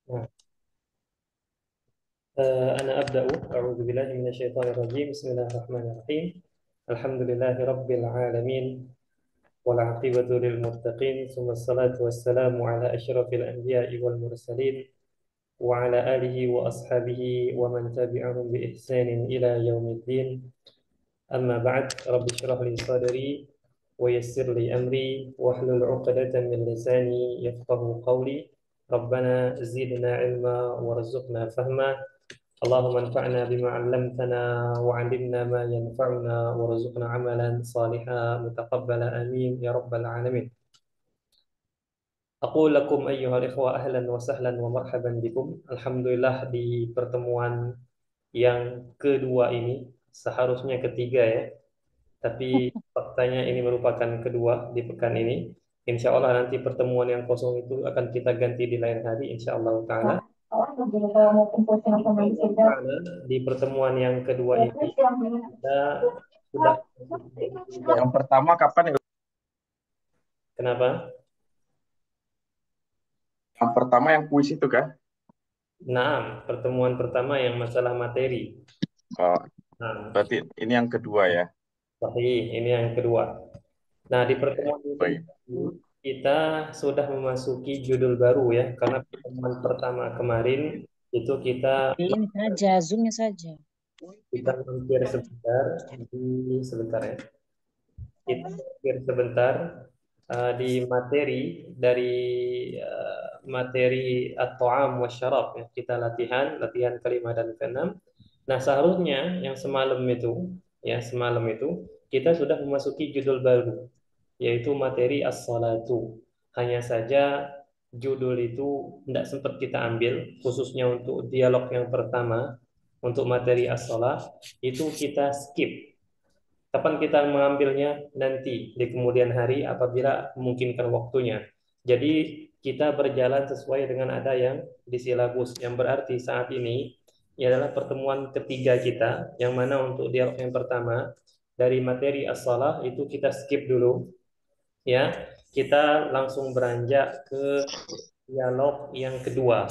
Nah, أنا أبدأ. أعوذ بالله من الشيطان الرجيم. بسم الله الرحمن الرحيم. الحمد لله رب العالمين والعاقبة للمتقين ثم الصلاة والسلام على أشرف الأنبياء والمرسلين وعلى آله وأصحابه ومن تبعهم بإحسان إلى يوم الدين. أما بعد، رب اشرح لي صدري ويسر لي أمري واحلل عقدة من لساني يفقه قولي. ربنا زدنا علما وارزقنا فهما. اللهم انفعنا بما علمتنا وعلمنا ما ينفعنا وارزقنا عملا صالحا متقبلا آمين يا رب العالمين. أقول لكم أيها الإخوة أهلا وسهلا ومرحبا بكم. Alhamdulillah di pertemuan yang kedua ini, seharusnya ketiga ya, tapi faktanya ini merupakan kedua di pekan ini. Insya Allah nanti pertemuan yang kosong itu akan kita ganti di lain hari, insya Allah Ta'ala. Karena di pertemuan yang kedua ini kita sudah Yang pertama kapan ya? kenapa? Yang pertama yang kuis itu kan? Nah, pertemuan pertama yang masalah materi. Oh, Nah, berarti ini yang kedua ya. tapi ini yang kedua. Nah, di Oke, pertemuan yang kedua baik. ini, kita sudah memasuki judul baru ya, karena pertemuan pertama kemarin itu Ini saja, zoomnya saja. kita mampir sebentar sebentar ya. Kita mampir sebentar di materi dari materi at-ta'am wa syarab ya. Kita latihan kelima dan keenam. Nah, seharusnya yang semalam itu kita sudah memasuki judul baru, yaitu materi as-salatu. Hanya saja judul itu tidak sempat kita ambil, khususnya untuk dialog yang pertama, untuk materi as-salat, itu kita skip. Kapan kita mengambilnya? Nanti di kemudian hari apabila memungkinkan waktunya. Jadi kita berjalan sesuai dengan ada yang di silabus, yang berarti saat ini ini adalah pertemuan ketiga kita, yang mana untuk dialog yang pertama dari materi as-salah itu kita skip dulu ya. Kita langsung beranjak ke dialog yang kedua.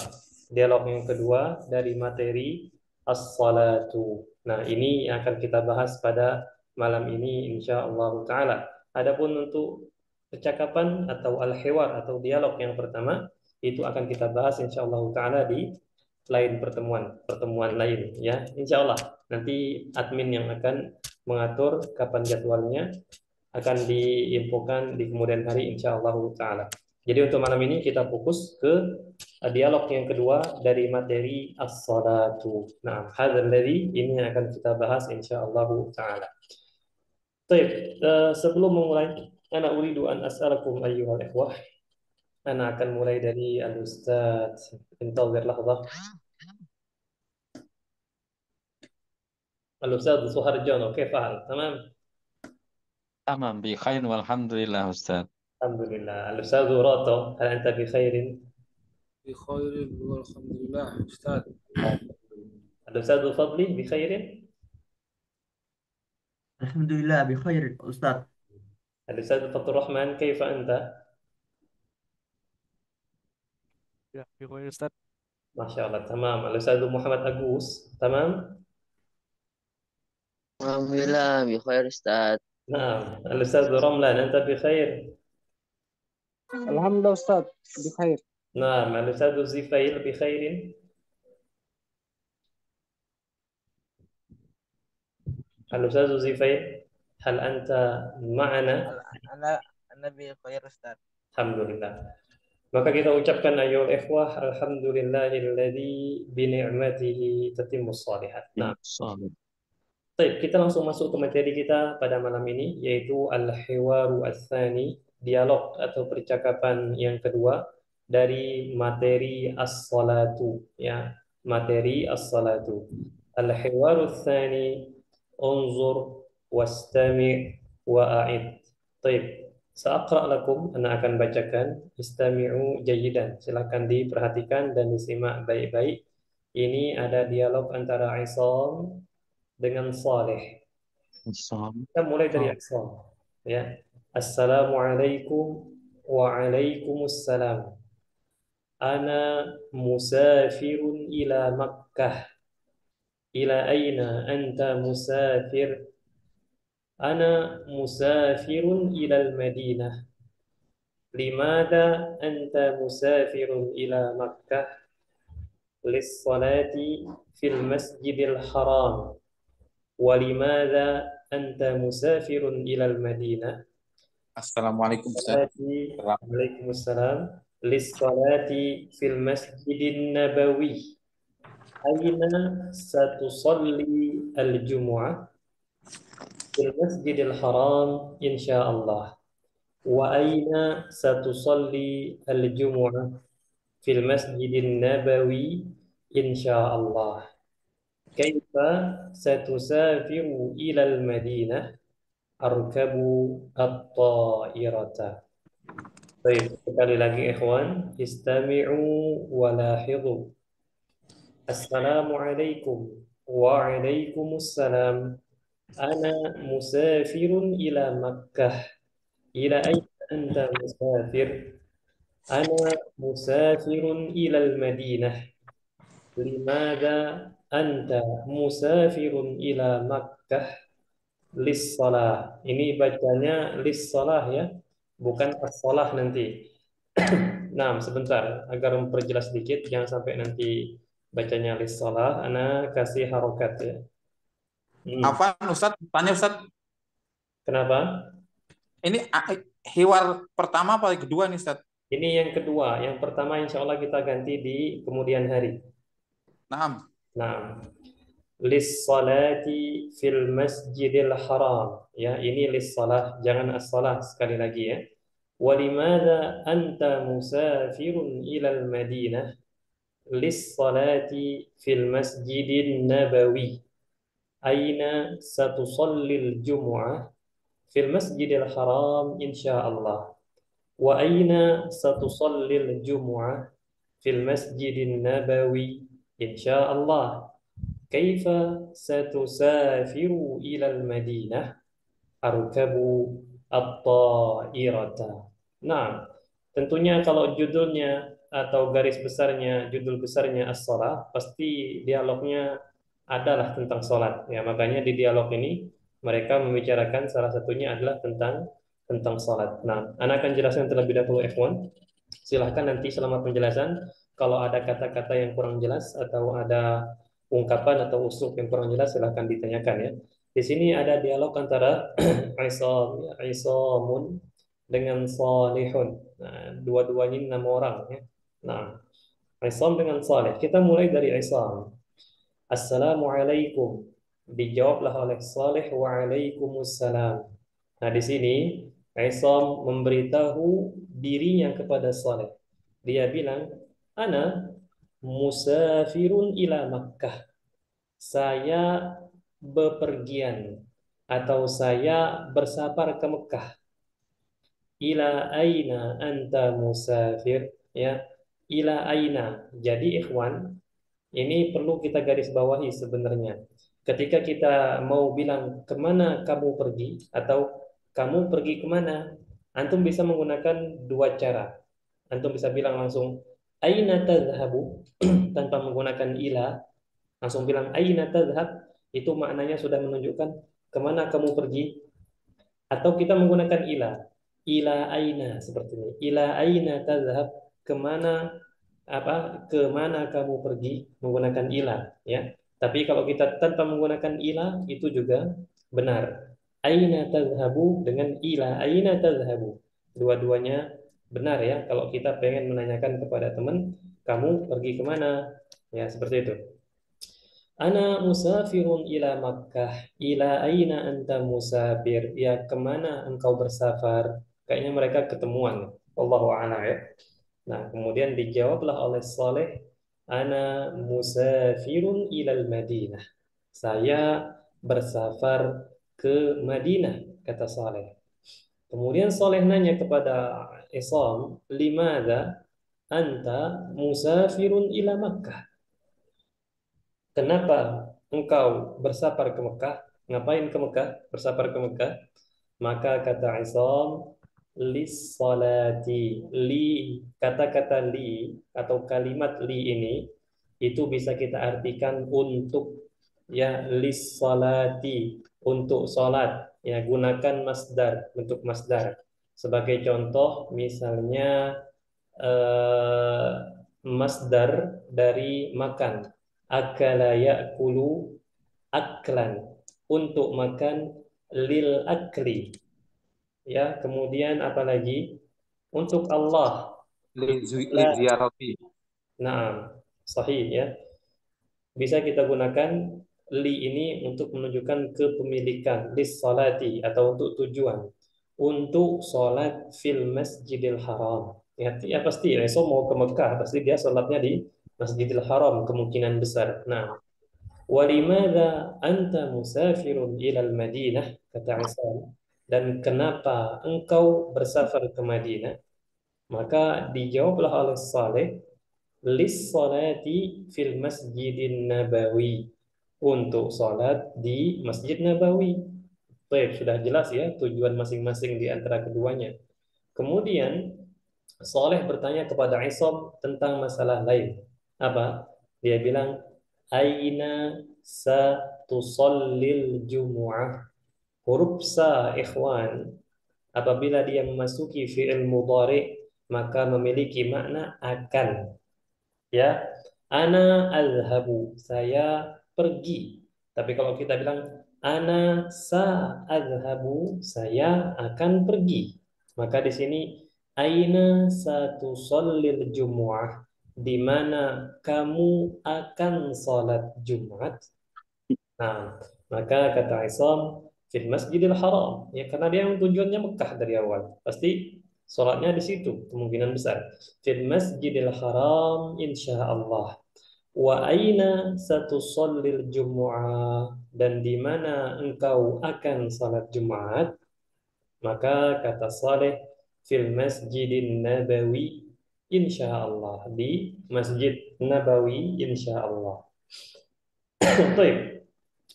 Dialog yang kedua dari materi as-salatu. Nah, ini yang akan kita bahas pada malam ini insya Allah taala. Adapun untuk percakapan atau al-hiwar atau dialog yang pertama itu akan kita bahas insya Allah taala di lain pertemuan lain ya. Insya Allah nanti admin yang akan mengatur kapan jadwalnya akan diinfokan di kemudian hari insya Allah taala. Jadi untuk malam ini kita fokus ke dialog yang kedua dari materi as-salatu. Nah, hadzal ladzi ini yang akan kita bahas insyaallah taala. Baik, sebelum memulai, ana uridu an as'alakum ayyuhal ikhwah. Ana akan mulai dari al-ustaz. Intazir lahzah. Al-ustaz Suharjono, كيف حالك؟ تمام؟ تمام بخير والحمد لله أستاذ. الحمد لله. الأستاذ راتو، هل أنت بخير؟ بخير والحمد لله أستاذ. الأستاذ فضلي بخير؟ الحمد لله بخير أستاذ. الأستاذ فضل الرحمن كيف أنت؟ Ya, بخير أستاذ. ما شاء الله تمام. الأستاذ محمد أقوس تمام؟ Alhamdulillah, bi khair Ustaz. نعم. الأستاذ رملان أنت بخير؟ الحمد لله أستاذ بخير. نعم. الأستاذ زفير بخير؟ الأستاذ زفير هل أنت معنا؟ Ana ana bi khair Ustaz. الحمد لله. Maka kita ucapkan ayo ikhwah alhamdulillahilladzi bi ni'matihi tatimmus shalihat. Nah, صالح. baik, kita langsung masuk ke materi kita pada malam ini, yaitu al-hiwaru ats-tsani, dialog atau percakapan yang kedua dari materi as-salatu ya, materi as-salatu. Al-hiwaru ats-tsani unzur wastami' wa a'id. Baik, sa'aqra lakum, ana akan bacakan, istami'u jayyidan. Silakan diperhatikan dan disimak baik-baik. Ini ada dialog antara Isam dengan Saleh. الصالح. Kita mulai dari Isam. Ya. Assalamualaikum waalaikumsalam. Ana musafirun ila Makkah. Ila aina anta musafir? Ana musafirun ila al-Madinah. Limada anta musafirun ila Makkah? Lis-salati fil masjidil haram. Walimada anta musafirun ila al-Madinah? Assalamualaikum Ustaz. Waalaikumsalam. Lis-salati fil masjidin nabawi. Aina satusalli al-jumu'ah? Fil masjidil haram insyaallah. Wa aina satusalli al-jumu'ah? Fil masjidin nabawi insyaallah. Kaifa satusafiru ila al-Madinah? Arkabu at-ta'irata. Baik, sekali lagi ikhwan, istami'u wa lahidhu. Assalamualaikum. Waalaikumsalam. Ana musafirun ila Makkah. Ila aina anta musafir? Ana musafirun ila al-Madinah. Limada anta musafirun ila Makkah? Lis-salah. Ini bacanya lis-salah ya, bukan as-salah nanti. Nah, sebentar agar memperjelas sedikit, jangan sampai nanti bacanya lis-salah. Ana kasih harokat ya. Apa Ustaz? Tanya Ustaz. Kenapa? Ini hiwar pertama apa kedua nih Ustaz? Ini yang kedua. Yang pertama insya Allah kita ganti di kemudian hari. Naam. Nah, lis-salati fil masjidil haram. Ya, ini lis-salah, jangan as-salah sekali lagi ya. Walimada anta musafirun ilal Madinah? Lis-salati fil masjidin nabawi. Aina satusallil jumu'ah? Fil masjidil haram insyaallah. Wa aina satusallil jumu'ah? Fil masjidin nabawi insyaallah. Kaifa satusafiru ilal Madinah? Arkabu at-ta'irata. Nah, tentunya kalau judulnya atau garis besarnya, judul besarnya as-shalah, pasti dialognya adalah tentang sholat. Ya, makanya di dialog ini mereka membicarakan salah satunya adalah tentang sholat. Nah, Ana akan jelaskan terlebih dahulu F1. Silahkan nanti selama penjelasan, kalau ada kata-kata yang kurang jelas atau ada ungkapan atau uslub yang kurang jelas, silahkan ditanyakan ya. Di sini ada dialog antara Isamun dengan Salihun. Nah, dua-duanya ini nama orang ya. Nah, Isam dengan Salih. Kita mulai dari Isam. Assalamualaikum. Dijawablah oleh Salih, waalaikumsalam. Nah, di sini Isam memberitahu dirinya kepada Salih. Dia bilang, Ana musafirun ila Makkah. Saya bepergian atau saya bersafar ke Mekah. Ila aina anta musafir? Ya, ila aina. Jadi ikhwan, ini perlu kita garis bawahi sebenarnya. Ketika kita mau bilang kemana kamu pergi atau kamu pergi kemana, antum bisa menggunakan dua cara. Antum bisa bilang langsung aina tadhhabu tanpa menggunakan ila, langsung bilang aina tadhhab, itu maknanya sudah menunjukkan kemana kamu pergi. Atau kita menggunakan ila aina seperti ini, ila aina tadhhab, kemana kamu pergi, menggunakan ila ya. Tapi kalau kita tanpa menggunakan ila itu juga benar. Aina tadhhabu dengan ila aina tadhhabu, dua-duanya benar ya. Kalau kita pengen menanyakan kepada teman, kamu pergi kemana, ya seperti itu. Ana musafirun ila Makkah. Ila aina anta musafir? Ya, kemana engkau bersafar? Kayaknya mereka ketemuan. Wallahu a'lam ya. Nah, kemudian dijawablah oleh Saleh, Ana musafirun ilal Madinah. Saya bersafar ke Madinah, kata Saleh. Kemudian Saleh nanya kepada Isam, Limada anta musafirun ila Makkah? Kenapa engkau bersafar ke Mekah? Ngapain ke Mekah? Bersafar ke Mekah? Maka kata Isam, lis salati. Li, kata-kata li atau kalimat li ini itu bisa kita artikan untuk, ya, lis salati, untuk salat. Ya, gunakan masdar, bentuk masdar. Sebagai contoh misalnya eh, masdar dari makan. Akala ya'kulu aklan, untuk makan, lil akli. Ya, kemudian apa lagi? Untuk Allah. Liziarati. Nah, sahih ya. Bisa kita gunakan li ini untuk menunjukkan kepemilikan, lis salati, atau untuk tujuan, untuk sholat fil masjidil haram. Ya, ya pasti ya, so mau ke Mekah pasti dia sholatnya di Masjidil Haram kemungkinan besar. Nah, walimada anta musafirun ilal Madinah, kata Isam, dan kenapa engkau bersafar ke Madinah? Maka dijawablah oleh Saleh, lis salati fil masjidin nabawi, untuk salat di Masjid Nabawi. Baik, sudah jelas ya tujuan masing-masing di antara keduanya. Kemudian Saleh bertanya kepada Isom tentang masalah lain. Apa? Dia bilang, aina sa tusallil jumu'ah. Huruf sa, ikhwan, apabila dia memasuki fi'il mudhari maka memiliki makna akan. Ya, ana azhabu, saya pergi. Tapi kalau kita bilang ana sa'adhabu, saya akan pergi, maka di sini aina satusallil jumu'ah, di mana kamu akan salat Jumat. Nah, maka kata Isam, fil Masjidil Haram, ya karena dia yang tujuannya Mekah dari awal, pasti sholatnya di situ kemungkinan besar. Fil Masjidil Haram insya Allah. Wa aina satusallil jumu'ah, dan di mana engkau akan salat Jumat? Maka kata Saleh, fil Masjidin Nabawi insya Allah, di Masjid Nabawi insya Allah. Baik.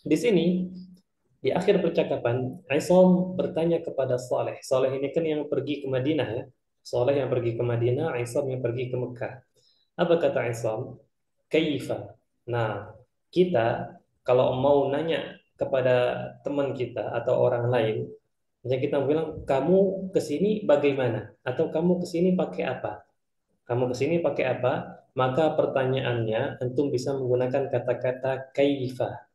Di sini di akhir percakapan, Aisom bertanya kepada Saleh. Saleh ini kan yang pergi ke Madinah ya. Saleh yang pergi ke Madinah, Aisom yang pergi ke Mekah. Apa kata Aisom? Kaifa. Nah, kita kalau mau nanya kepada teman kita atau orang lain, misalnya kita bilang, kamu ke sini bagaimana? Atau kamu ke sini pakai apa? Kamu ke sini pakai apa? Maka pertanyaannya, antum bisa menggunakan kata-kata kaifa.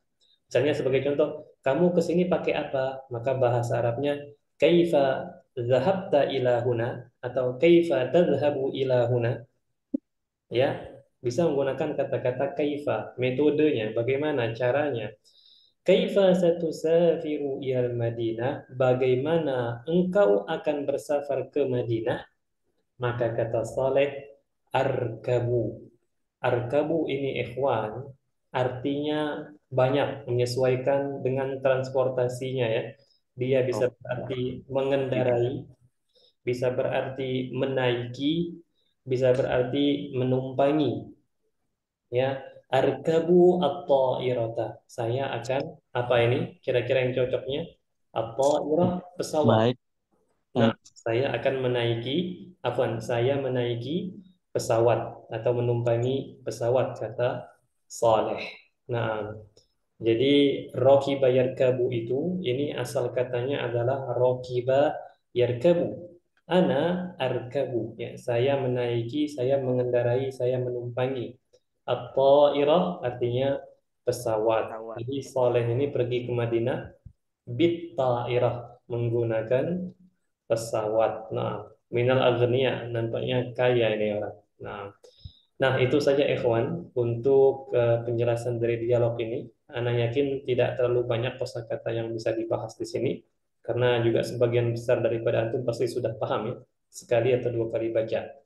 Misalnya sebagai contoh, kamu ke sini pakai apa? Maka bahasa Arabnya kaifa zahabta ila huna, atau kaifa tadhhabu ila huna. Ya, bisa menggunakan kata-kata kaifa. Metodenya, bagaimana caranya? Kaifa satusafiru ilal Madinah? Bagaimana engkau akan bersafar ke Madinah? Maka kata Saleh, arkabu. Arkabu ini ikhwan, artinya banyak, menyesuaikan dengan transportasinya ya. Dia bisa berarti mengendarai, bisa berarti menaiki, bisa berarti menumpangi. Ya, arkabu at-ta'irata. Saya akan, apa ini? Kira-kira yang cocoknya? At-ta'irah, pesawat. Baik, Nah, baik. saya akan menaiki, saya menaiki pesawat atau menumpangi pesawat, kata Saleh. Nah, jadi rokiba yarkabu itu, ini asal katanya adalah rokiba yarkabu. Ana arkabu, ya, saya menaiki, saya mengendarai, saya menumpangi. At-ta'irah artinya pesawat. Jadi Saleh ini pergi ke Madinah bit ta'irah, menggunakan pesawat. Nah, minal aghnia, nampaknya kaya ini orang. Nah, itu saja ikhwan untuk penjelasan dari dialog ini. Ana yakin tidak terlalu banyak kosakata yang bisa dibahas di sini karena juga sebagian besar daripada antum pasti sudah paham ya, sekali atau dua kali baca.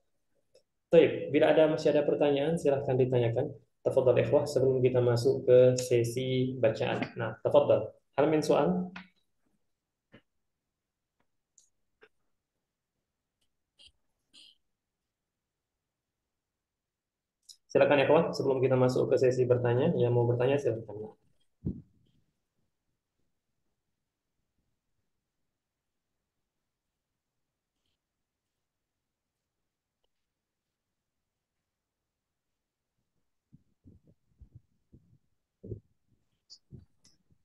Baik, bila masih ada pertanyaan silahkan ditanyakan. Tafadhal ikhwah sebelum kita masuk ke sesi bacaan. Nah, tafadhal. Hal min soal? Silakan ya kawan, sebelum kita masuk ke sesi bertanya, yang mau bertanya silakan.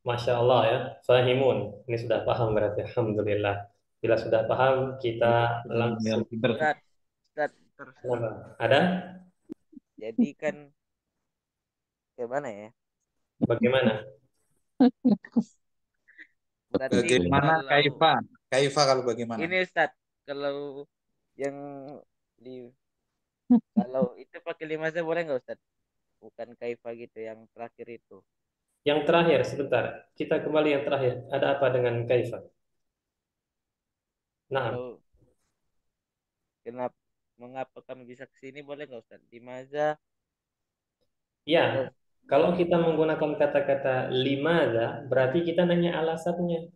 Masya Allah ya, fahimun. Ini sudah paham berarti, alhamdulillah. Bila sudah paham, kita langsung. Ustaz, Ustaz, terus. Kenapa? Ada? Jadi kan gimana ya? Bagaimana? Berarti Bagaimana kalau kaifa? Kaifa kalau bagaimana? ini Ustaz, kalau yang di kalau itu pakai limaza boleh nggak Ustaz? Bukan kaifa gitu yang terakhir itu. Yang terakhir, sebentar. Kita kembali yang terakhir. Ada apa dengan kaifa? Nah, Kalau kenapa mengapa kami bisa ke sini boleh nggak Ustaz? Limaza ya, atau kalau kita menggunakan kata-kata limadha, berarti kita nanya alasannya.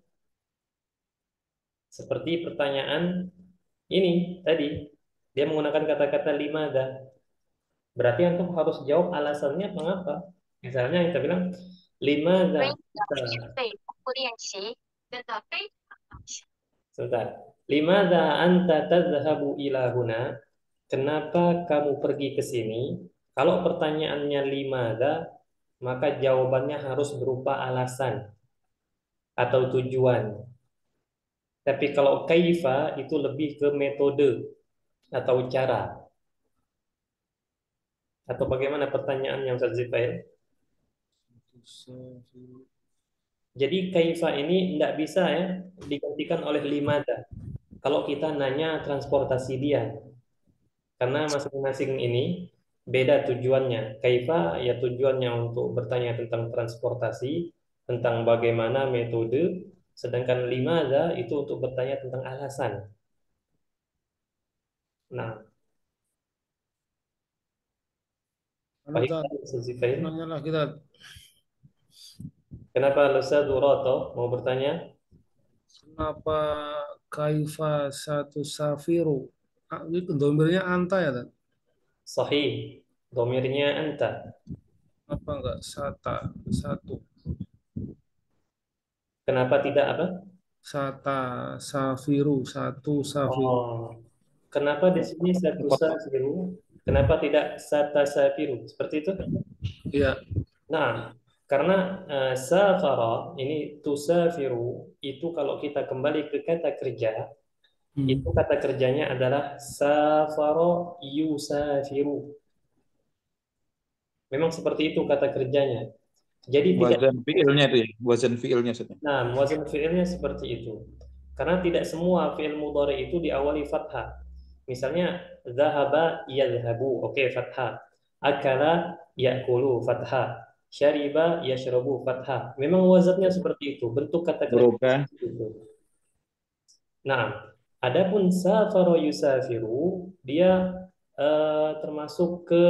Seperti pertanyaan ini tadi, dia menggunakan kata-kata limadha. Berarti antum harus jawab alasannya mengapa. Misalnya kita bilang limadha. Sebentar. Limadha anta tadhhabu ila huna? Kenapa kamu pergi ke sini? Kalau pertanyaannya limadha, maka jawabannya harus berupa alasan atau tujuan. Tapi kalau kaifa itu lebih ke metode atau cara. Atau bagaimana pertanyaan yang Ustaz Zifail? Jadi kaifa ini tidak bisa ya digantikan oleh limadha. Kalau kita nanya transportasi dia, karena masing-masing ini beda tujuannya. Kaifa ya tujuannya untuk bertanya tentang transportasi, tentang bagaimana metode, sedangkan limadha itu untuk bertanya tentang alasan. Nah, baik, Ustaz Zifail. Nanyalah kita. Kenapa Ustaz Durato mau bertanya? Kenapa kaifa satu safiru? Itu domirnya anta ya, Tan? Sahih. Domirnya anta. Apa enggak satu? Kenapa tidak apa? Satu safiru. Oh, kenapa di sini satu safiru? Kenapa tidak sata safiru? Seperti itu? Iya. Nah, karena safara ini tusafiru itu kalau kita kembali ke kata kerja, itu kata kerjanya adalah safara yusafiru. Memang seperti itu kata kerjanya. Jadi tidak. Wazan fiilnya itu ya, wazan fiilnya maksudnya. Nah, wazan fi'ilnya seperti itu. Karena tidak semua fi'il mudhari itu diawali fathah. Misalnya zahaba yadhhabu, oke, fathah. Akala ya'kulu, fathah. Syariba yashrabu, fathah. Memang wazannya seperti itu, bentuk kata kerja Berubah. seperti itu. Nah, adapun safara yusafiru, dia termasuk ke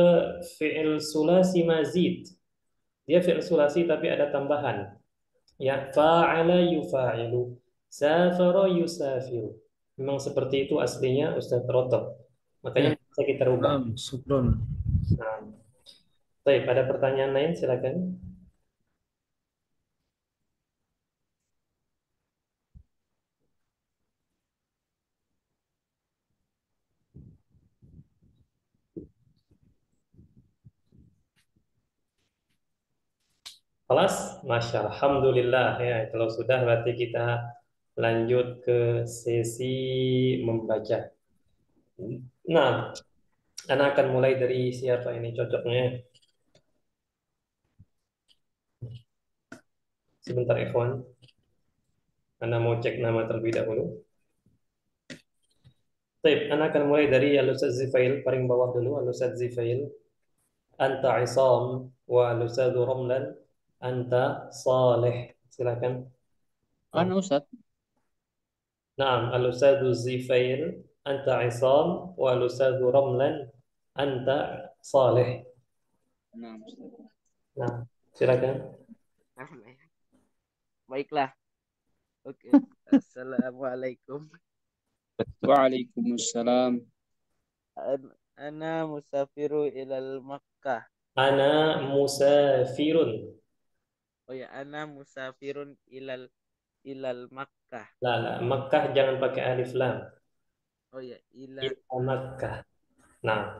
fi'il sulasi mazid. Dia fi'il sulasi tapi ada tambahan. Ya, fa'ala yufa'ilu, safara yusafiru. Memang seperti itu aslinya Ustaz Roto. Makanya bisa kita rubah. Syukron. Nah, baik, ada pertanyaan lain silakan. Kelas, Masya Allah. Alhamdulillah ya. Kalau sudah berarti kita lanjut ke sesi membaca. Nah, Ana akan mulai dari siapa ini cocoknya. Sebentar, ikhwan. Ana mau cek nama terlebih dahulu. Baik, Ana akan mulai dari Al-Ustaz Zifail, paling bawah dulu. Al-Ustaz Zifail. Anta Isam wa Al-Ustaz Ramlan. Anta Saleh. Silakan. Mana Ustaz? Naam, Al-Ustaz Zifail. Anta Isam wa Al-Ustaz Ramlan. Anta Saleh. Nah, Ustaz. Nah, silakan. baiklah. Oke. Assalamualaikum. Waalaikumsalam. Ana musafiru ilal Makkah. Ana musafirun. Oh ya, ana musafirun ilal Makkah. Lah, Makkah jangan pakai alif lam. Oh ya, Ila Makkah. Nah,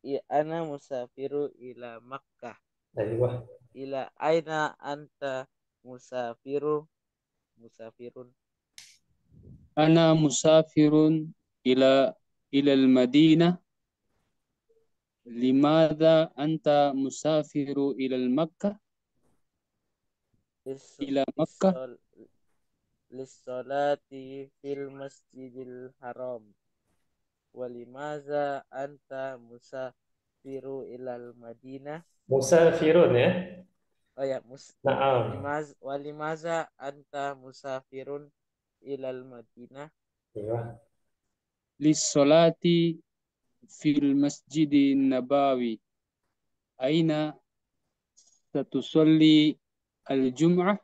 ya ana musafiru ila Makkah. dari bawah. Ila aina anta musafirun. Ana musafirun ila al-Madinah. Limadha anta musafiru ila Makkah? Lis- Ila Makkah. lissol- Lissolati fil masjidil haram. Walimaza anta musafiru ilal Madinah. Musafirun ya. Oh ya, Naam. walimaza anta musafirun ilal Madinah. Iya. Lissolati fil masjidin Nabawi. Aina satusolli al-Jum'ah?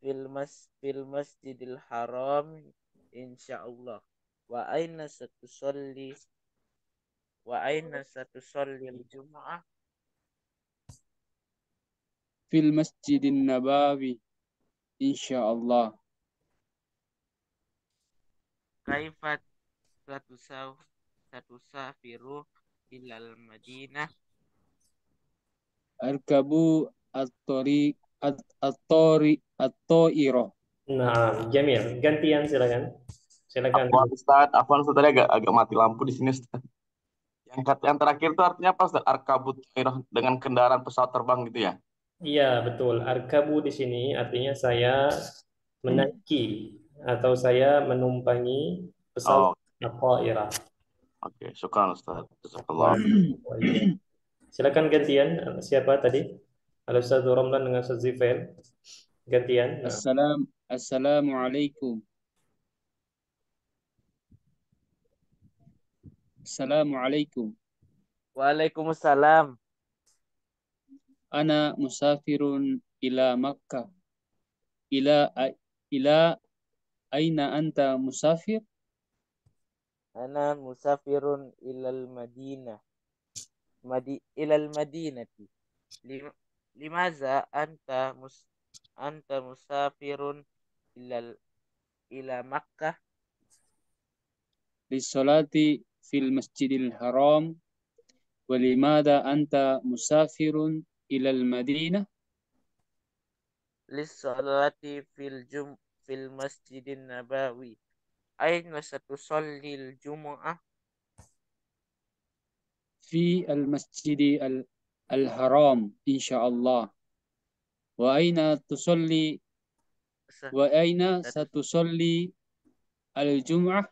Fil masjidil haram insyaallah. Wa aina satusolli al-Jum'ah? Fil masjidin Nabawi. Insyaallah. Kaifat satusafiru ilal Madinah. Arkabu at-Ta'irah. Nah, Jamil, gantian silakan. Silakan. Afwan Ustaz, tadi agak mati lampu di sini Ustaz. Yang terakhir itu artinya apa Ustaz? Arkabut Tairah, dengan kendaraan pesawat terbang gitu ya? Iya, betul. Arkabu di sini artinya saya menaiki atau saya menumpangi pesawat Oh, Al-Qairah. oke. Syukran Ustaz. Jazakallah. Silakan gantian. Siapa tadi? Al-Ustaz Romlan dengan Ustaz Zifail. Gantian. Nah. Assalamualaikum. Assalamualaikum. Waalaikumsalam. Ana musafirun ila Makkah. Ila aina anta musafir? Ana musafirun ilal Madinah. Ilal Madinati. Limaza anta musafirun ila Makkah? Lissolati fil masjidil haram. Walimada anta musafirun ilal Madinah? Lissolati fil masjidin Nabawi. Aina satusolli al-Jumu'ah? Fi al-masjidi al-haram insyaallah. Wa aina satusolli al-Jum'ah?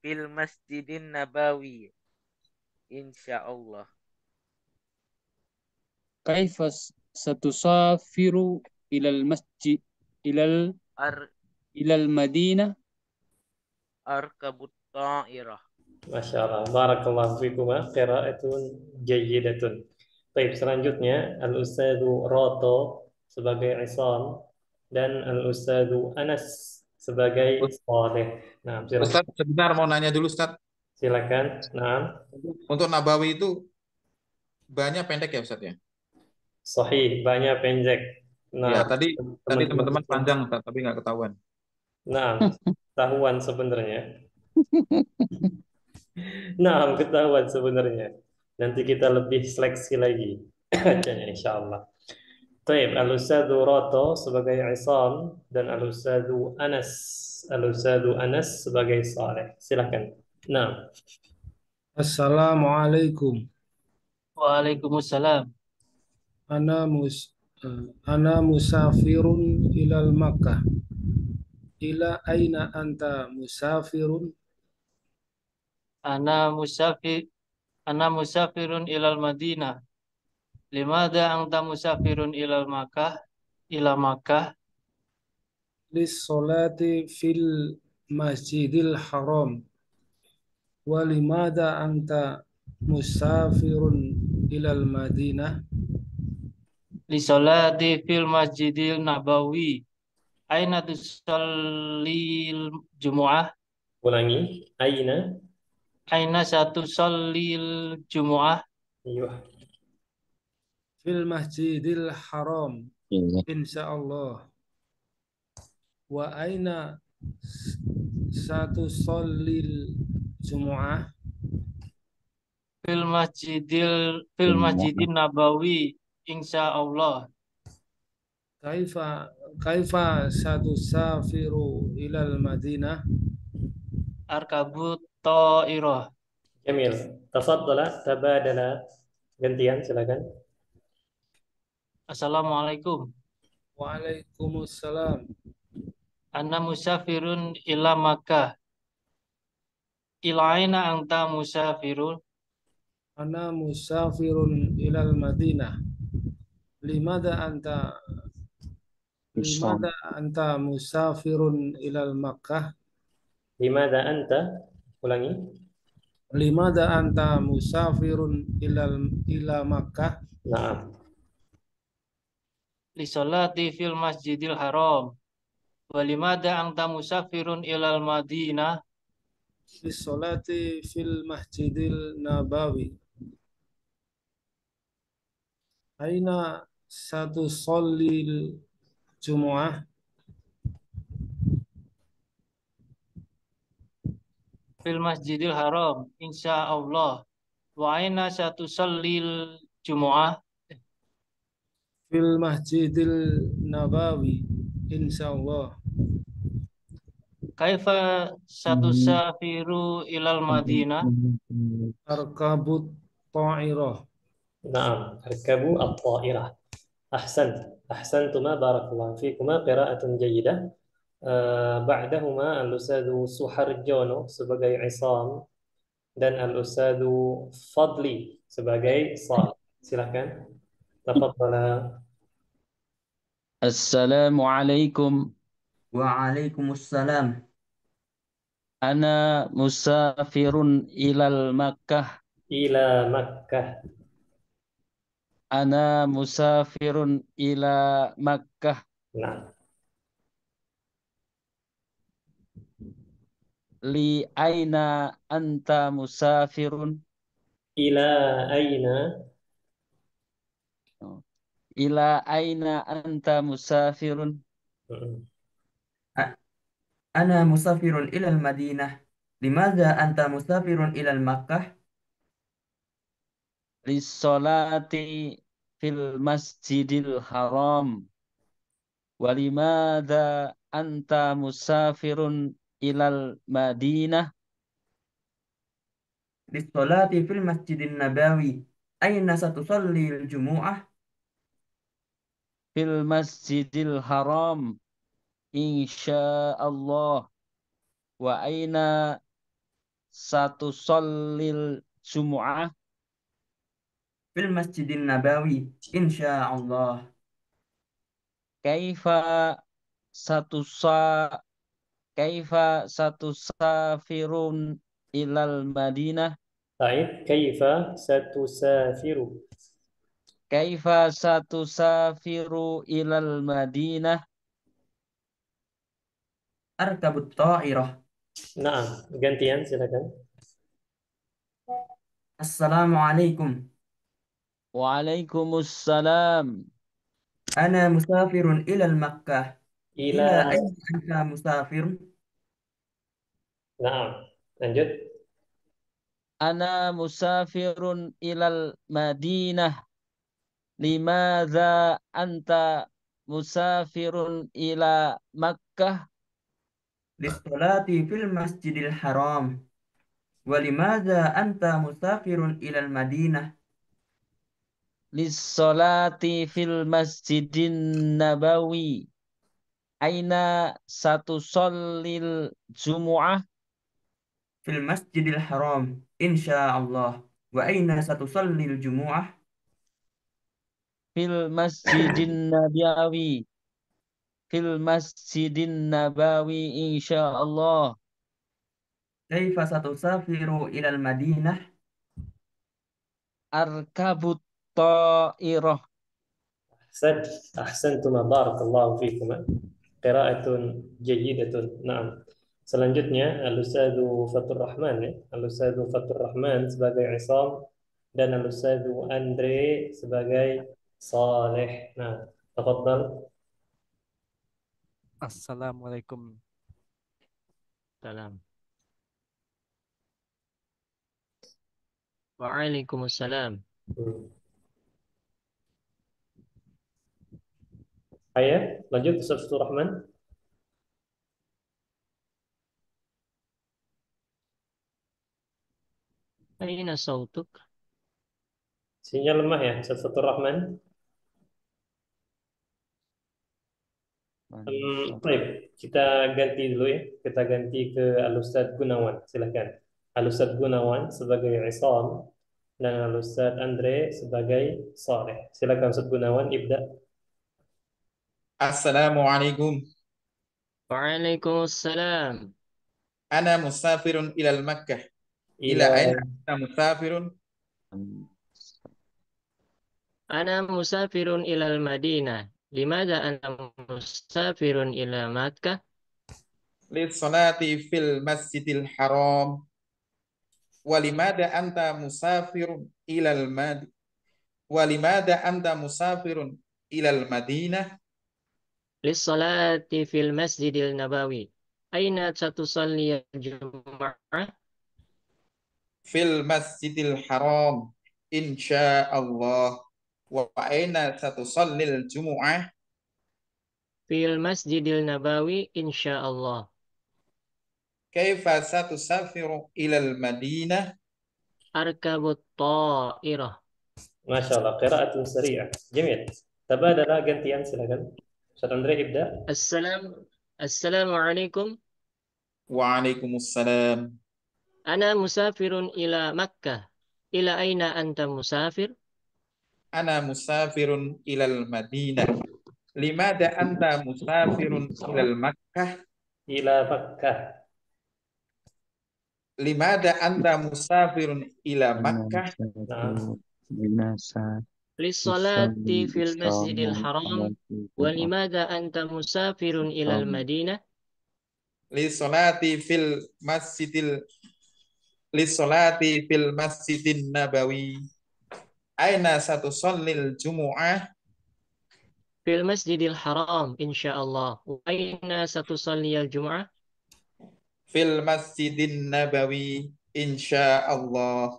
Fil masjidin Nabawi. Insyaallah. Kaifa satusafiru ilal masjid ilal Madinah? Arkabut ta'irah. Masya Allah. Barakallahu fikum. Qiraatun jayyidatun. Baik, selanjutnya Al-Ustadzu Roto sebagai Isam dan Al-Ustadzu Anas sebagai Saleh. Nah, silakan. Ustaz, sebentar mau nanya dulu Ustaz. Silakan. Nah, Untuk Nabawi itu banyak pendek ya Ustaz ya? sahih, banyak pendek. Ya, Nah, tadi teman-teman panjang Ustaz, tapi nggak ketahuan. Nah, ketahuan sebenarnya. Nah, ketahuan sebenarnya. Nanti kita lebih seleksi lagi bacanya insyaallah. Baik, Al-Ustadzu Roto sebagai Isam dan Al-Ustadzu Anas sebagai Saleh. Silakan. Nah, Assalamualaikum. Waalaikumsalam. Ana musafirun ilal Makkah. Ila aina anta musafirun? Ana musafirun ilal Madinah. Limada anta musafirun ilal Makkah? Ila Makkah. Lissolati fil masjidil haram. Walimada anta musafirun ilal Madinah? Lisolati fil masjidil Nabawi. Aina tusallil Jumu'ah? ulangi. Aina satusallil Jumu'ah? Iya. Fil masjidil haram. Insyaallah. Wa aina satusallil Jumu'ah. Fil Masjidin Nabawi insyaallah. Kaifa kaifa satusafiru ilal Madinah? Arkabu Ta'irah. Jamil. Tafaddala, tabadala. Gantian, silakan. Assalamualaikum. Waalaikumsalam. Ana musafirun ila Makkah. Ila aina anta musafirun? Ana musafirun ilal Madinah. Limada anta limada anta musafirun ilal Makkah? Limada anta? Ulangi. Limada anta musafirun ila Makkah? Naam. Li sholati fil Masjidil Haram. Walimada anta musafirun ilal Madinah? Bisolati fil Masjidil Nabawi. Aina satu solil Jumu'ah? Fil Masjidil Haram insyaallah. Wa aina satu sallil Jumu'ah? Fil Masjidil Nabawi. Insyaallah. Kaifa satu safiru ilal Madinah? Arkabut ta'irah. Naam. Arkabu at-ta'irah. Ahsant. Ahsantuma barakallahu fikuma qira'atun jayyidah. Ba'dahuma al-Ustadzu Suharjono sebagai Isam dan al-Ustadzu Fadli sebagai Sal. Silakan. Tafadhala. Assalamualaikum. Waalaikumsalam. Ana musafirun ilal Makkah. Ila Makkah. Ana musafirun ila Makkah. Nah, Li aina anta musafirun? ila aina? Ila aina anta musafirun? Mm. A- Ana musafirun ilal Madinah. Limadha anta musafirun ilal Makkah? Lissolati fil Masjidil Haram. Walimada anta musafirun ilal Madinah? Lissolati fil Masjidin Nabawi. Aina satusalli al-Jumu'ah? Fil Masjidil Haram insyaallah. Wa aina satu solil Jumu'ah? Fil Masjidin Nabawi. Insyaallah. Kaifa satu sa kaifa satu safirun ilal Madinah? Baik, kaifa satusafiru? Kaifa satu safiru ilal Madinah? Arkabut ta'irah. Nah, gantian silakan. Assalamualaikum. Waalaikumsalam. Ana musafirun ilal Makkah. Ila, Ila aina anta musafir? nah, lanjut. Ana musafirun ilal Madinah. Limadza anta musafirun ila Makkah? Lissolati fil Masjidil Haram. Walimadha anta musafirun ilal Madinah? Lissolati fil Masjidin Nabawi. Aina satu solil Jumu'ah? Fil Masjidil Haram. Insyaallah. Wa aina satusalli al-Jumu'ah? Fil Masjidin Nabawi. Fil Masjidin Nabawi insyaallah. Kaifa satusafiru ilal Madinah? Arkabut ta'irah. Ahsan, ahsantuma barakallahu fikuma. Qira'atun jayyidatun. Naam. Selanjutnya Al-Ustadzu Fatur Rahman ya. Al-Ustadzu Fatur Rahman sebagai Isam dan Al-Ustadzu Andre sebagai Saleh. Nah, tafadhal. Assalamualaikum. Salam. Waalaikumsalam. Ayah, lanjut Ustaz Fathur Rahman. Aina sautuk? Sinyal lemah ya Ustaz Fathur Rahman. Baik, kita ganti dulu ya. Kita ganti ke Al-Ustaz Gunawan. Silakan. Al-Ustaz Gunawan sebagai Isam dan Al-Ustaz Andre sebagai Saleh. Silakan Ustaz Gunawan, ibda. Assalamualaikum. Waalaikumsalam. Ana musafirun ilal Makkah. Ila Ila aina anta musafirun? Ana musafirun ilal Madinah. Limada anta musafirun ila Makkah? Lissalati fil masjidil haram. Walimada anta musafirun ilal Madinah? Walimada anta musafirun ilal Madinah? Lissalati fil Masjidil Nabawi. Aina tusalli al-jum'ah? Fil masjidil haram. Insyaallah. Wa aina satusallil jumu'ah? Fil Masjidil Nabawi insyaallah. Kaifa satusafiru ilal Madinah? Arkabut ta'irah. Masya Allah, qiraatun sari'ah. Jamil. Tabadala gantian silakan. Ustaz Andre ibda. Assalamualaikum. Waalaikumsalam. Ana musafirun ila Makkah. Ila aina anta musafir? Ana musafirun ilal Madinah. Limada anta musafirun ilal Makkah? Ila Makkah. Limada anta musafirun ila Makkah? Lissalati fil Masjidil Haram. Wa limada anta musafirun ilal Madinah? Lissolati fil masjidin nabawi. Aina satusallil jumu'ah? Fil Masjidil Haram insyaallah. Wa aina satusalliyal Jum'ah? Fil masjidin nabawi insyaallah.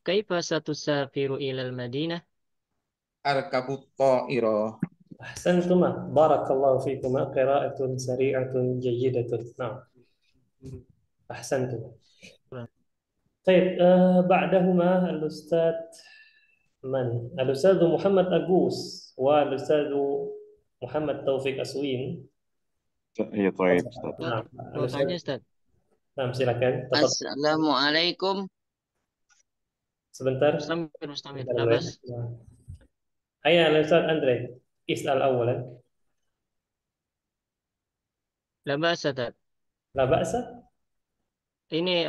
Kaifa satusafiru ilal Madinah? Arkabut ta'irah. Ahsantuma. Barakallahu fikuma. Qiraatun sari'atun jayyidatun. Nah. Ahsantum. طيب بعدهما الأستاذ الأستاذ محمد أقوس والأستاذ محمد توفيق أسوين. Iya, baik, Ustaz. Nah, Mau tanya, Ustaz? Nah, silakan. Assalamualaikum. Sebentar. Mustamir. Labas. Ayah Al-Ustaz Andre. Is'al awalan. Labas, Ustaz. La ba'sa. Ini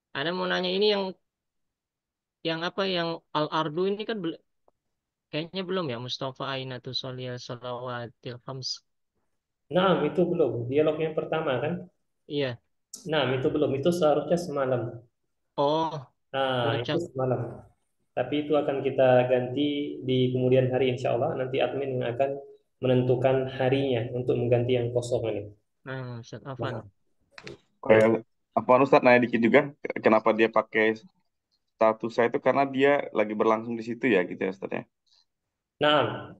Ana mau nanya ini yang apa yang Al-Ardu ini kan kayaknya belum ya Mustafa Aina Tusoliyal Salawatil Khams. Nah, itu belum. Dialog yang pertama kan? Iya. Nah, itu belum. Itu seharusnya semalam. Oh. Nah, itu semalam. Tapi itu akan kita ganti di kemudian hari insya Allah. Nanti admin yang akan menentukan harinya untuk mengganti yang kosong ini. Nah, Ustaz Afan. Apa Ustaz nanya dikit juga, kenapa dia pakai status saya itu karena dia lagi berlangsung di situ ya gitu ya Ustaz ya. Nah,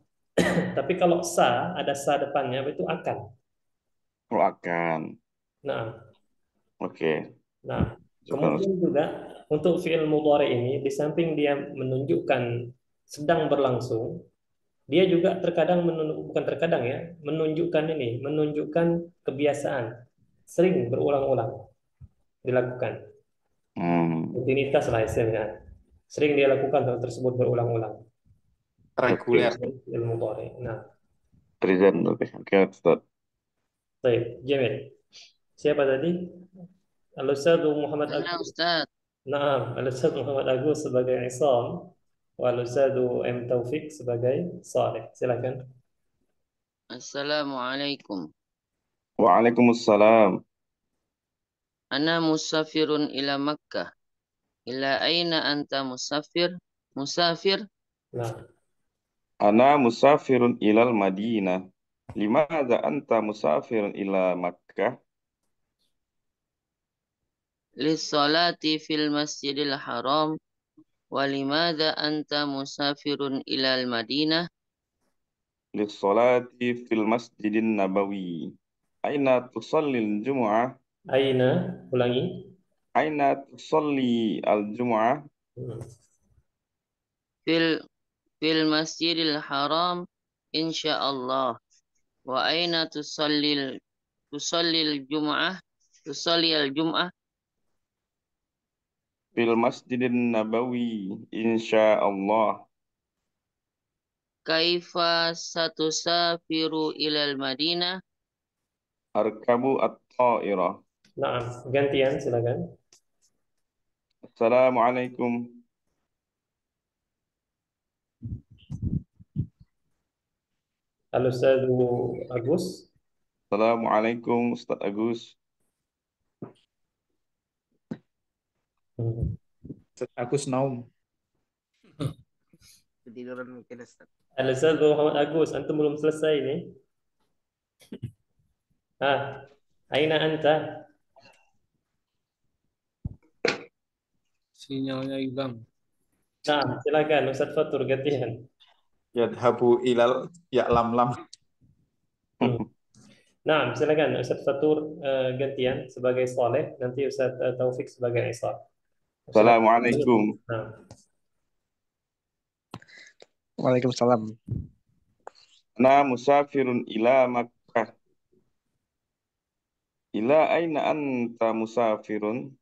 tapi kalau ada sa depannya itu akan. Oh, akan. Nah. Oke. Nah, kemudian juga untuk fi'il mudhari ini di samping dia menunjukkan sedang berlangsung, dia juga terkadang menunjukkan kebiasaan sering berulang-ulang dilakukan. Rutinitas lah istilahnya. Sering dia lakukan hal tersebut berulang-ulang. Reguler. Ilmu mudhari. Nah. Present. Oke, Ustaz. Baik, Jamil. Siapa tadi? Al-Ustaz Muhammad Agus. Nah, Al-Ustaz Muhammad Agus sebagai Isam, Al-Ustaz M Taufik sebagai Saleh. Silakan. Assalamualaikum. Waalaikumsalam. Ana musafirun ila Makkah. Ila aina anta musafir? Musafir? Nah. Ana musafirun ilal Madinah. Limadza anta musafirun ila Makkah? lis-salati fil masjidil haram wa limadza anta musafirun ilal Madinah Lis-salati fil masjidin nabawi. Aina tusallil jumu'ah? Aina, ulangi. Aina tusalli al-jumu'ah? Hmm. fil masjidil haram insyaallah wa aina tusallil jum'ah Fil masjidin nabawi, insyaallah. kaifa satusafiru ilal Madinah Arkabu at-ta'irah. Nah, gantian silakan. Assalamualaikum. Halo Ustaz Agus. Assalamualaikum Ustaz Agus. Ustaz Agus naum. Ketiduran mungkin Ustaz. Halo Ustaz Muhammad Agus, antum belum selesai nih. Aina anta? Sinyalnya hilang. Nah, silakan Ustaz Fatur gantian. Yadhabu ilal ya'lam lam. Nah, silakan Ustaz Fatur gantian sebagai Saleh, nanti Ustaz Taufik sebagai Isa. Assalamualaikum. Nah, Waalaikumsalam. Ana musafirun ila Makkah. Ila aina anta musafirun?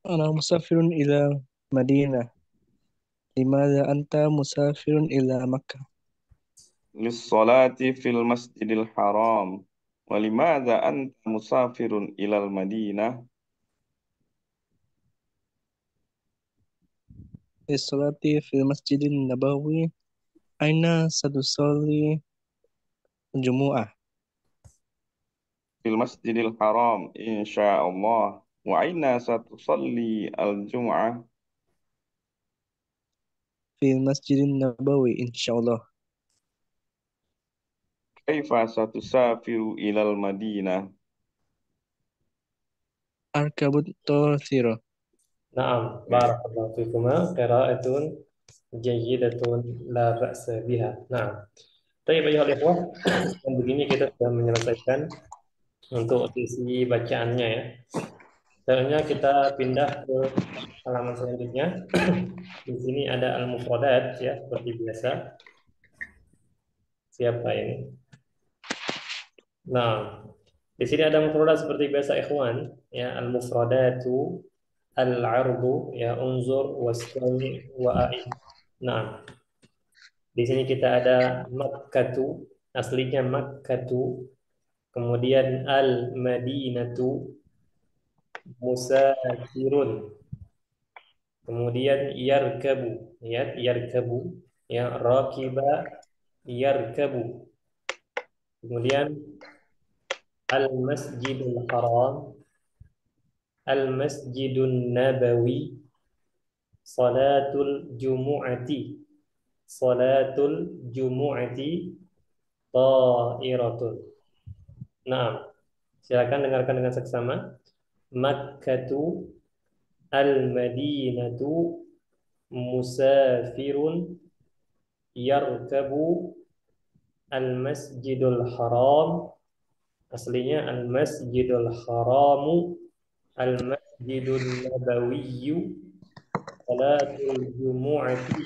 Ana musafirun ila Madinah. Limadza anta musafirun ila Makkah? Lis-salati fil masjidil haram. Wa limadza anta musafirun ilal Madinah? Lis-salati fil masjidin nabawi. Aina satusalli jumu'ah? Fil masjidil haram, insyaallah. Wa aina satusalli al-jum'ah? Fil masjidin nabawi insyaallah. Kaifa satusafiru ilal Madinah? Arkabut Thira. Naam, barakallahu fikuma. Qira'atun jayyidatun la ba'sa biha. Nah, baik ayuhal ikhwah, dan begini kita sudah menyelesaikan untuk sisi bacaannya ya. Selanjutnya kita pindah ke halaman selanjutnya. Di sini ada al-mufradat ya, seperti biasa. Siapa ini? Nah, di sini ada mufradat seperti biasa ikhwan, ya, al-mufradatu al-ardu ya, unzur wastami wa a'id. Nah, di sini kita ada Makkatu, aslinya Makkatu, kemudian al-Madinatu, musafirun, kemudian yarkabu, ya, yarkabu, ya, rakiba, yarkabu, kemudian al-Masjidul Haram, al-Masjidun Nabawi, salatul jumu'ati, salatul jumu'ati, ta'iratun. Nah, silakan dengarkan dengan seksama. Makkatu, al-Madinatu, musafirun, yarkabu, al-Masjidul Haram, aslinya al-Masjidul Haramu, al-Masjidun Nabawiyyu, salatul jumu'ati,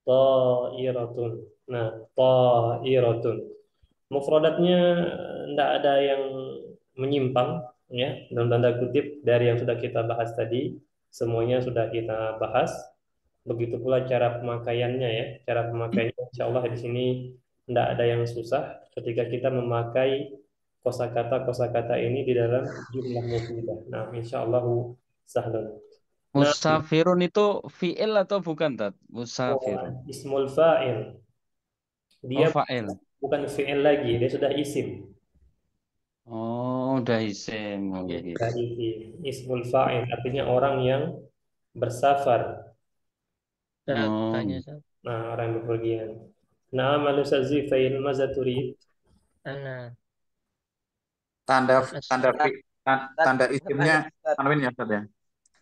ta'iratun. Nah, ta'iratun. Mufradatnya tidak ada yang menyimpang ya, dalam tanda kutip dari yang sudah kita bahas tadi, semuanya sudah kita bahas. Begitu pula cara pemakaiannya ya, cara pemakaiannya insya Allah di sini tidak ada yang susah ketika kita memakai kosakata ini di dalam jumlah mufidah. Nah, insya Allah sahlun. Nah, Musafirun itu fi'il atau bukan, Tat? Musafirun. ismul fa'il. Dia fa'il. bukan fi'il lagi, dia sudah isim. Oh, udah isim. Gitu. Sudah isim. Ismul fa'il artinya orang yang bersafar. Nah, orang yang bepergian. Nah, manusia zifail maza turid. Tanda Ustaz, Tanda bener isimnya ada Ustaz. tanwin ya Ustaz ya.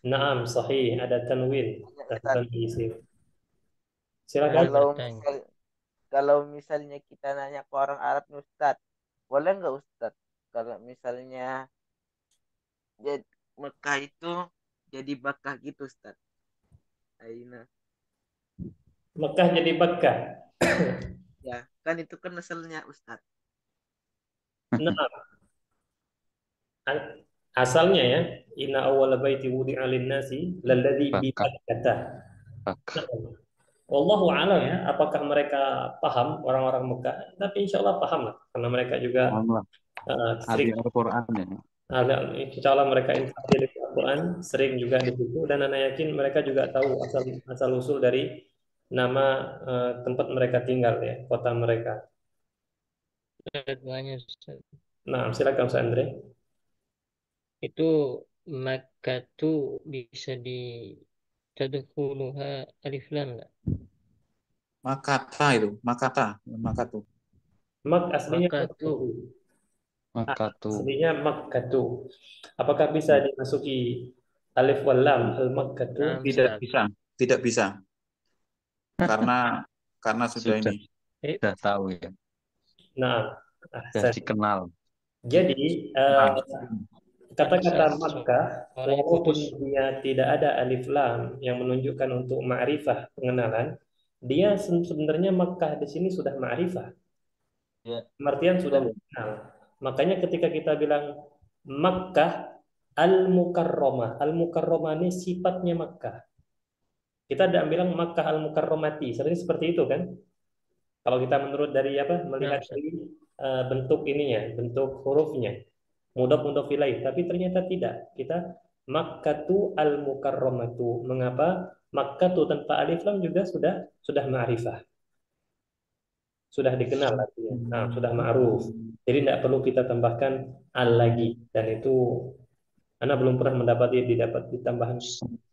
Naam, sahih, ada tanwin, Ya, ada Ustaz. tanwin isim. Silakan. Kalau Tanya. kalau misalnya kita nanya ke orang Arab nih Ustaz, boleh nggak Ustaz? Kalau misalnya jadi Mekah itu jadi Bakkah gitu Ustaz. Aina. Mekah jadi Bakkah. Ya, kan itu kan asalnya Ustaz. Nah, asalnya ya, inna awwala baiti wudi'a lin-nasi lalladzi bi Bakkah. Bakkah. Bakkah. Wallahu a'lam ya, apakah mereka paham orang-orang Mekah? Tapi insya Allah paham lah, karena mereka juga Allah. Ahli sering Al-Quran ya. ada, insya Allah mereka interaksi dengan Al-Quran, sering juga di situ, dan Anda yakin mereka juga tahu asal usul dari nama tempat mereka tinggal ya, kota mereka. Banyak Ustaz. Nah, silakan Ustaz Andre. Itu Makkah tuh bisa di tadkhuluha alif lam nggak? Makata itu, Makatu. Mak aslinya Makkatu. Makatu. aslinya Makkatu. Apakah bisa dimasuki alif wal lam al Makkatu? Naam, Tidak Ustaz. bisa, tidak bisa. Karena sudah Sudah, ini. sudah tahu ya. Nah, Sudah dikenal. jadi Nah, kata-kata Makkah, Suaranya walaupun putus. dia tidak ada alif lam yang menunjukkan untuk ma'rifah pengenalan, dia sebenarnya Makkah di sini sudah ma'rifah. Ya. Pengertian sudah dikenal. Makanya ketika kita bilang Makkah al-Mukarramah, al-Mukarramah ini sifatnya Makkah. Kita tidak bilang Makkah al-Mukarramati, sering seperti itu kan? Kalau kita menurut dari apa melihat dari bentuk ininya, bentuk hurufnya, mudhaf ilaih, tapi ternyata tidak. Kita Makkatu al-Mukarramatu. Mengapa? Makkatu tanpa alif lam juga sudah ma'rifah. Sudah dikenal artinya. Nah, sudah ma'ruf. Jadi tidak perlu kita tambahkan al lagi, dan itu Anda belum pernah mendapati ditambahan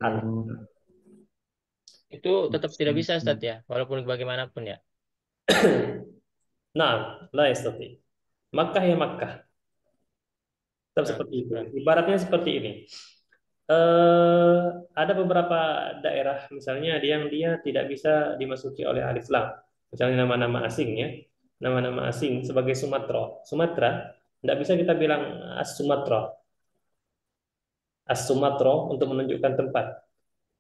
al. Itu tetap tidak bisa Ustaz ya, walaupun bagaimanapun ya. Nah, la yastati. Makkah ya Makkah. Tetap seperti itu. Ibaratnya seperti ini. Ada beberapa daerah misalnya yang dia tidak bisa dimasuki oleh alif lam. Misalnya nama-nama asing ya. Nama-nama asing sebagai Sumatera. Sumatera tidak bisa kita bilang As-Sumatera. As-Sumatera untuk menunjukkan tempat.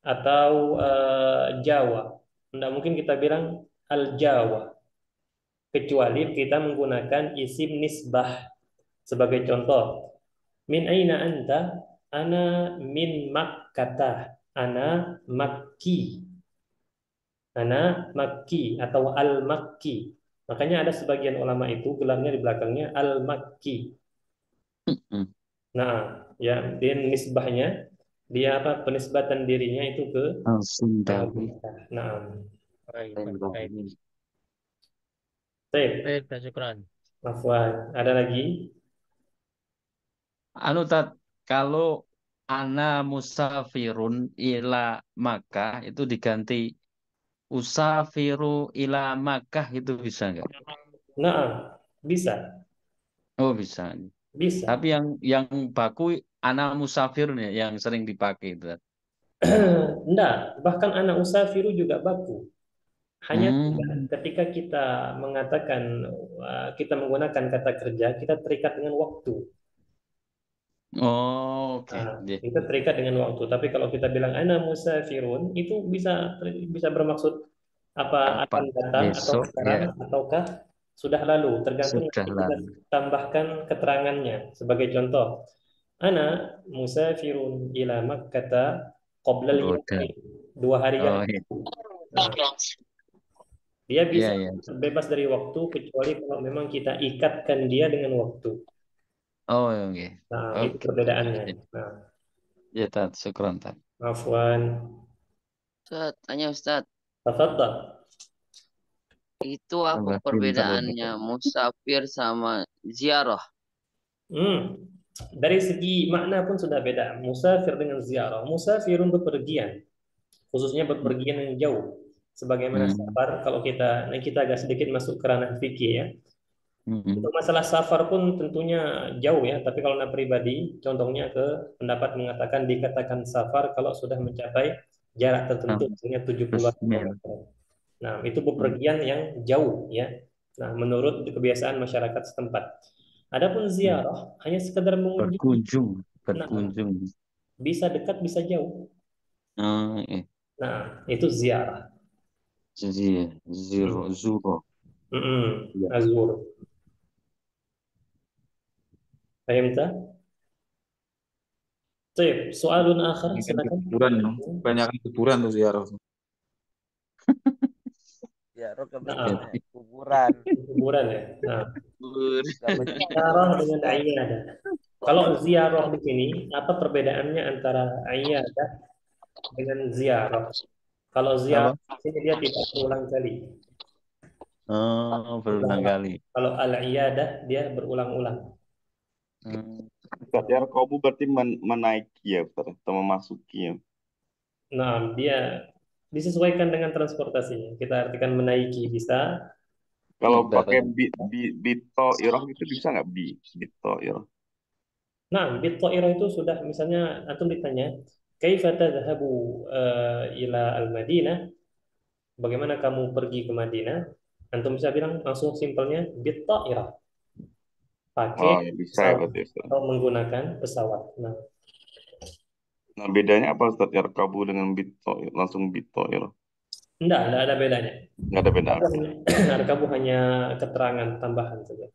Atau Jawa. Tidak mungkin kita bilang Al-Jawa. Kecuali kita menggunakan isim nisbah. Sebagai contoh, min aina anta? Ana min Makkata. Ana Makki. Ana Makki atau Al-Makki. Makanya ada sebagian ulama itu gelarnya di belakangnya Al-Makki. Nah, ya dia nisbahnya, dia apa penisbatan dirinya itu ke Al-Sundawi. Nah, Baik. baik. Baik, syukran. Afwan, ada lagi? Anu Tat, kalau ana musafirun ila Makkah itu diganti usafiru ila Makkah, itu bisa nggak? Nah, bisa. Oh bisa. Bisa. Tapi yang baku ana musafirun ya, yang sering dipakai itu. Tat. Enggak, bahkan anak usafiru juga baku. Hanya Hmm. ketika kita mengatakan kita menggunakan kata kerja, kita terikat dengan waktu. Oh, oke. Nah, Yeah. itu terikat dengan waktu. Tapi kalau kita bilang ana musafirun, itu bisa bermaksud apa akan datang atau Besok sekarang ya. ataukah sudah lalu, tergantung Sudah nanti kita lalu. tambahkan keterangannya. Sebagai contoh, ana musafirun ila Makkata qabla Oh, al-yawmain. 2 hari yang oh, iya. Nah, dia bisa Iya, iya. bebas dari waktu kecuali kalau memang kita ikatkan dia dengan waktu. Oh, oke. Nah, itu Oke. perbedaannya. Nah, Ya, Tat. Syukran, Tat. afwan. Ustaz, tanya Ustaz. Tafadhal. Itu apa Tambah pintar. perbedaannya musafir sama ziarah? Dari segi makna pun sudah beda. Musafir dengan ziarah. Musafirun bepergian, khususnya bepergian yang jauh. Sebagaimana safar, kalau kita agak sedikit masuk ke ranah fikih ya. Mm-mm. Untuk masalah safar pun tentunya jauh ya, tapi kalau anak pribadi, contohnya ke pendapat mengatakan dikatakan safar kalau sudah mencapai jarak tertentu, misalnya 70 Terus mil. km. Nah, itu bepergian yang jauh ya. Nah, menurut kebiasaan masyarakat setempat. Adapun ziarah hanya sekedar mengunjungi. Berkunjung, Nah, berkunjung. bisa dekat, bisa jauh. Eh, Nah, itu ziarah. zuro. Ya. Azur. Paham tak? Baik, soalun akhir Banyak silakan. kuburan, no? Banyak kuburan tuh ziarah tuh. Ya, roh Nah, kebanyakan kuburan. kuburan ya. Nah, Gak banyak ziarah kuburan, dengan Ustaz. iyadah. Kalau ziarah di sini, apa perbedaannya antara iyadah dengan ziarah? Kalau ziarah Apa? di sini dia tidak berulang kali. Oh, berulang kali. Kalau al-iyadah dia berulang-ulang. Ustaz, ya kamu berarti menaiki ya Ustaz, atau memasuki ya. Nah, dia disesuaikan dengan transportasinya. Kita artikan menaiki bisa. Kalau pakai Ibaratnya. bito iroh itu bisa nggak bito iroh? Nah, bit ta'irah itu sudah misalnya antum ditanya, "Kaifa tadhhabu ila al-Madinah?" Bagaimana kamu pergi ke Madinah? Antum bisa bilang langsung simpelnya bit ta'irah. Pakai Oh ya bisa ya pesawat berarti Ustaz. atau menggunakan pesawat. Nah, Nah bedanya apa Ustaz ya kabu dengan bito langsung bito iroh? enggak ada bedanya. Nggak ada beda. Kamu hanya keterangan tambahan saja.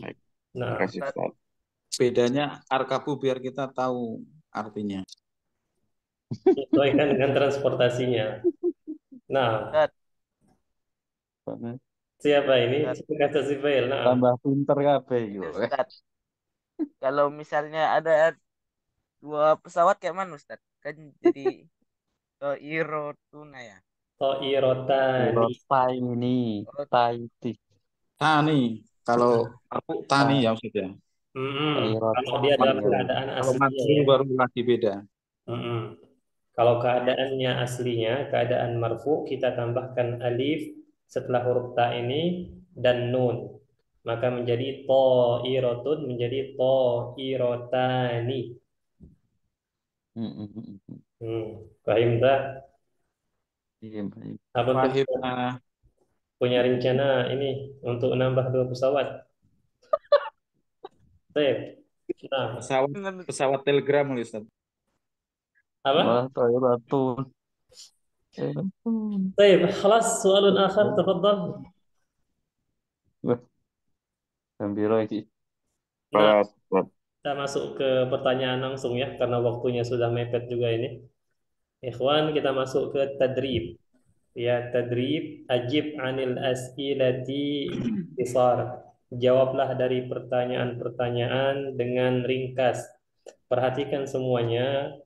Baik. Nah, Terima kasih Ustaz. Bedanya arkabu biar kita tahu artinya. sesuaikan dengan transportasinya. Nah, Ustaz, siapa ini? Ustaz, Kata Sifail. Nah, Tambah pinter kabeh ini yo. Ustaz. Kalau misalnya ada dua pesawat kayak mana Ustaz? Kan jadi Iro Tuna ya. Ta'irotani. ini Oh, Taiti. Tani, kalau aku tani ya Ustaz ya. Kalau dia dalam keadaan Kalau aslinya makru ya. baru lagi beda. Kalau keadaannya aslinya, keadaan marfu, kita tambahkan alif setelah huruf ta ini dan nun. Maka menjadi ta'irotun, menjadi ta'irotani. Paham tak? Iya, baik. Apa Pahim. punya rencana ini untuk nambah 2 pesawat? Baik. Nah, Pesawat telegram Ustaz. apa? Wah, Toiratun. طيب خلاص سؤال آخر تفضل. Wah, gembira iki. Nah, kita masuk ke pertanyaan langsung ya karena waktunya sudah mepet juga ini. Ikhwan, kita masuk ke tadrib. Ya, tadrib, ajib anil as'ilati bisar. Jawablah dari pertanyaan-pertanyaan dengan ringkas. Perhatikan semuanya.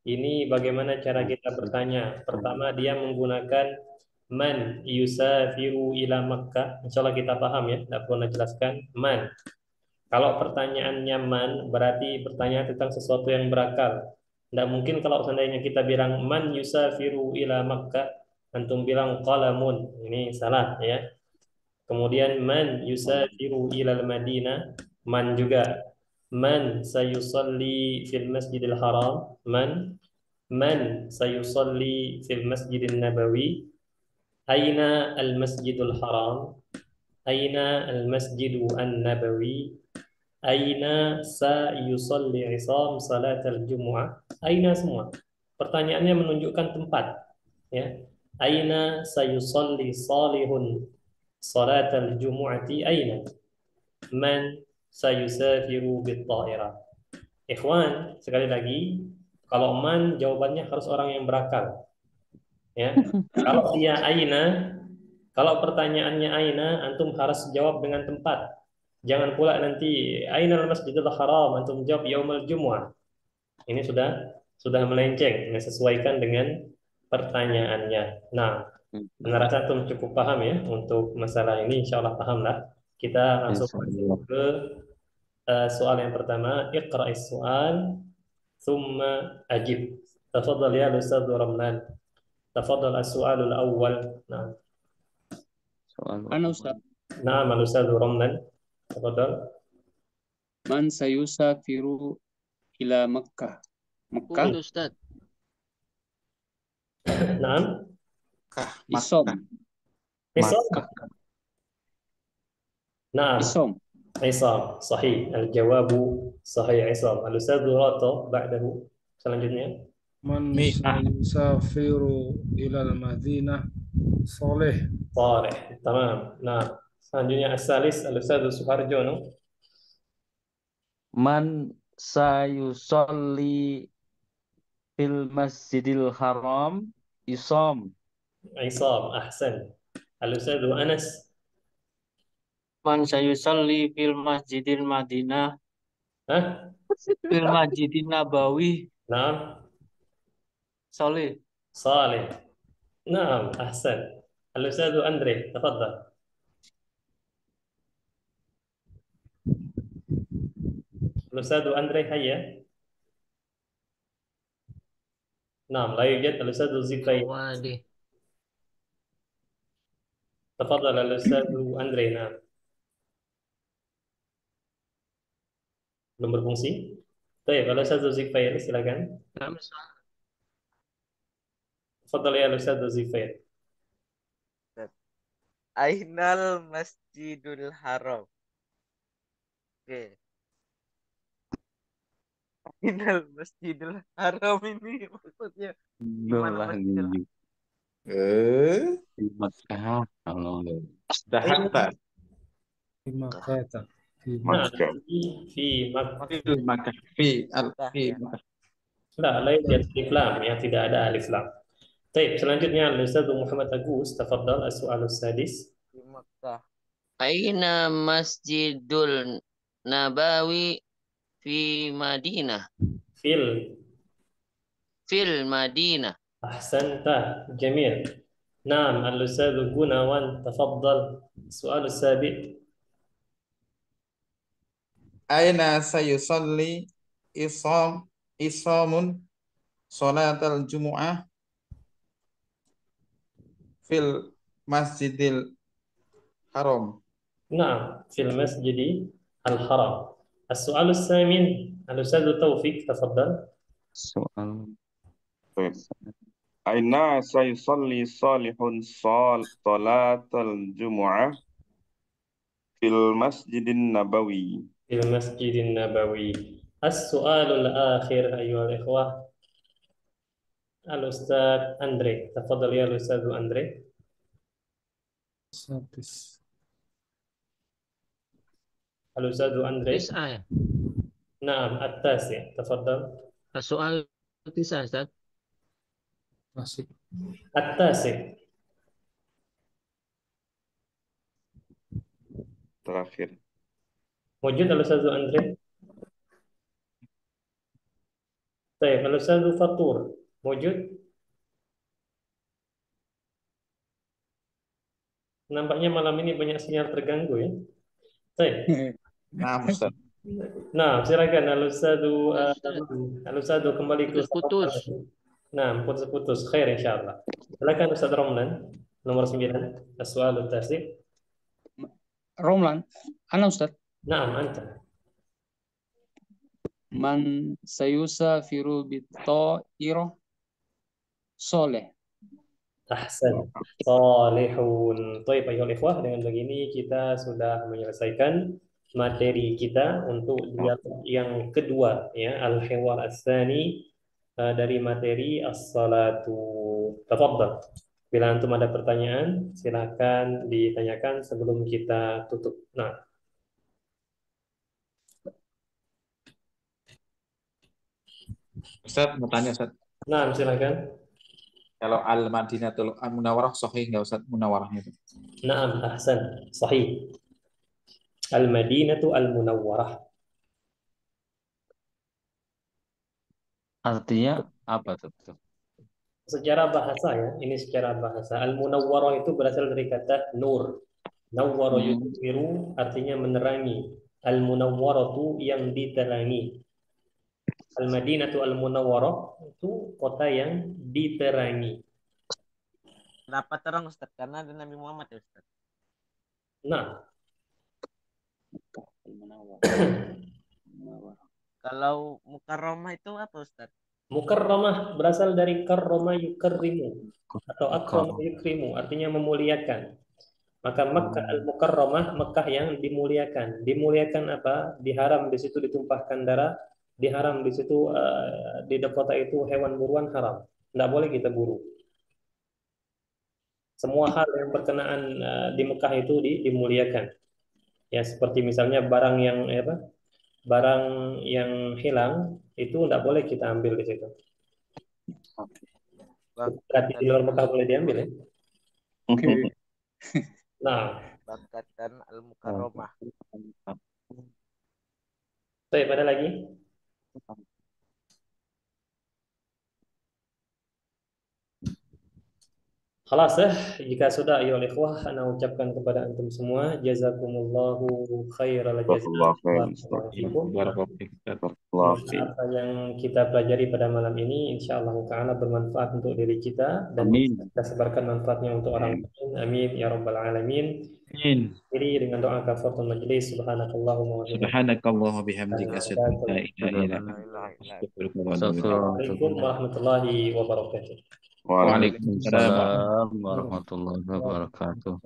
Ini bagaimana cara kita bertanya. Pertama, dia menggunakan man yusafiru ila Makkah. Insya Allah kita paham ya, tidak perlu jelaskan. Man. Kalau pertanyaannya man, berarti bertanya tentang sesuatu yang berakal. Tidak mungkin kalau seandainya kita bilang man yusafiru ila Makkah, antum bilang qalamun. Ini salah ya. Kemudian man yusafiru ila Madinah, man juga. Man sayusalli fil Masjidil Haram, man sayusalli fil Masjidin Nabawi, aina al Masjidul Haram, aina al Masjidu an-Nabawi, aina sayusalli isam salat al-jumu'ah, aina semua. Pertanyaannya menunjukkan tempat ya. Aina sayusalli salihun salat al-jumu'ati aina? Man sayusafiru bit-ta'irah. Ikhwan, sekali lagi, kalau man jawabannya harus orang yang berakal. Ya. Kalau dia aina, kalau pertanyaannya aina, antum harus jawab dengan tempat. Jangan pula nanti aina al-masjidil haram, antum jawab yaumul jumu'ah. Ini sudah melenceng, sesuaikan dengan pertanyaannya. Nah, saya rasa antum cukup paham ya untuk masalah ini. Insya Allah paham lah. Kita langsung masuk ke soal yang pertama. Iqra'is soal, thumma ajib. Tafadhal ya Ustaz Ramlan. Tafadhal as-su'alul awwal. Nah. Ana Ustaz. نعم الأستاذ رمضان تفضل. Man sayusafiru ila Makkah. Makkah. Udah Ustaz. نعم Isom. عصام. Makkah. نعم Isom. عصام صحيح الجواب صحيح عصام. الأستاذ راto بعده selanjutnya. Man Mi'ah. sayusafiru ilal Madinah Soleh. صالح تمام. نعم selanjutnya الثالث الأستاذ Suharjono. Man sayusolli fil masjidil haram isom. عصام أحسن. الأستاذ أنس. Man sayusalli fil masjidil Madinah ها fil masjidin Nabawi نعم Soleh. صالح. نعم أحسن. الأستاذ أندري تفضل. الأستاذ أندري هيا. نعم لا يوجد. الأستاذ زيفي Waduh. تفضل. الأستاذ أندري. نعم belum berfungsi. طيب الأستاذ زيفي silakan. Kami soal تفضل يا الأستاذ زيفي. Ainal Masjidul Haram. Oke. Ainal Masjidul Haram ini maksudnya di mana Belah Masjidil gigi. Di Mekah. Oh. Dah hatta. Di Makkah. Di نعم Makkah. في مكة. Fil Makkah. Fi ya. Makkah. لا لا يوجد ألف لام ya tidak ada alif lam. طيب selanjutnya الأستاذ محمد أغوث تفضل السؤال السادس. Di Makkah. Aina Masjidul Nabawi fi Madinah. fil Fil Madinah. أحسنت جميل. نعم الأستاذ جوناوان تفضل السؤال السابع. Aina sayusalli isamun salatal jumu'ah fil masjidil haram. نعم في المسجد الحرام. السؤال الثامن الأستاذ توفيق تفضل. Soal Baik. Aina sayusalli salihun salatal jumu'ah fil masjidin nabawi. في المسجد النبوي. السؤال الآخر أيها الإخوة الأستاذ أندري تفضل يا الأستاذ أندري. Sadis. الأستاذ أندري. tis'ah ya. نعم التاسع تفضل. Soal tis'ah Ustaz. Masih. التاسع. Terakhir. موجود الأستاذ أندري؟ طيب الأستاذ فطور موجود؟ Nampaknya malam ini banyak sinyal terganggu ya. Baik. Nah, Ustaz. Nah, silakan Al-Ustadz kembali ke Putus-putus. Nah, putus-putus. Khair insyaallah. Silakan Ustaz Romlan nomor 9. As-su'al at-tasi'. Romlan. Ana Ustaz. Naam, anta. Man sayusafiru bita'iroh soleh. Ahsan. Salihun. Baik, ayuhal ikhwah, dengan begini kita sudah menyelesaikan materi kita untuk dialog yang kedua ya, al-hiwar as-tsani dari materi as-salatu. Tafadhal. Bila antum ada pertanyaan, silakan ditanyakan sebelum kita tutup. Nah, Ustaz mau tanya Ustaz. nah silakan. Kalau Al-Madinatul Munawwarah sahih nggak Ustaz Munawwarahnya itu? Naam, ahsan. Sahih. Al-Madinatu Al-Munawwarah. artinya apa tuh? Secara bahasa ya, ini secara bahasa. Al-Munawwarah itu berasal dari kata nur. Nawwara yudhiru artinya menerangi. Al-Munawwaratu yang diterangi. Al-Madinatu Al-Munawwarah itu kota yang diterangi. Kenapa terang Ustaz? Karena ada Nabi Muhammad ya Ustaz. Nah, Kalau mukarramah itu apa Ustaz? mukarramah berasal dari karrama yukarrimu atau akrama yukrimu, artinya memuliakan. Maka Makkah al-Mukarramah, Makkah yang dimuliakan. Dimuliakan apa? Diharam di situ ditumpahkan darah, diharam di situ di kota itu hewan buruan haram. Tidak boleh kita buru. Semua hal yang berkenaan di Mekah itu dimuliakan. Ya seperti misalnya barang yang apa? Barang yang hilang itu tidak boleh kita ambil di situ. Berarti di luar Mekah boleh diambil ya. Oke. Nah, Bakatan al-Mukarramah. baik, ada lagi? Khalas ya, jika sudah ayo ikhwah, ana ucapkan kepada antum semua jazakumullahu khairal jazaa. Barakallahu fikum. Semoga apa yang kita pelajari pada malam ini insyaallah taala bermanfaat untuk diri kita dan kita sebarkan manfaatnya untuk orang lain. Amin ya rabbal alamin. Amin. Diri dengan doa kafaratul majlis subhanakallahumma wa Subhanakallah bihamdika asyhadu an la ilaha illa anta astaghfiruka wa atubu ilaik. Assalamualaikum warahmatullahi wabarakatuh. Waalaikumsalam warahmatullahi wabarakatuh.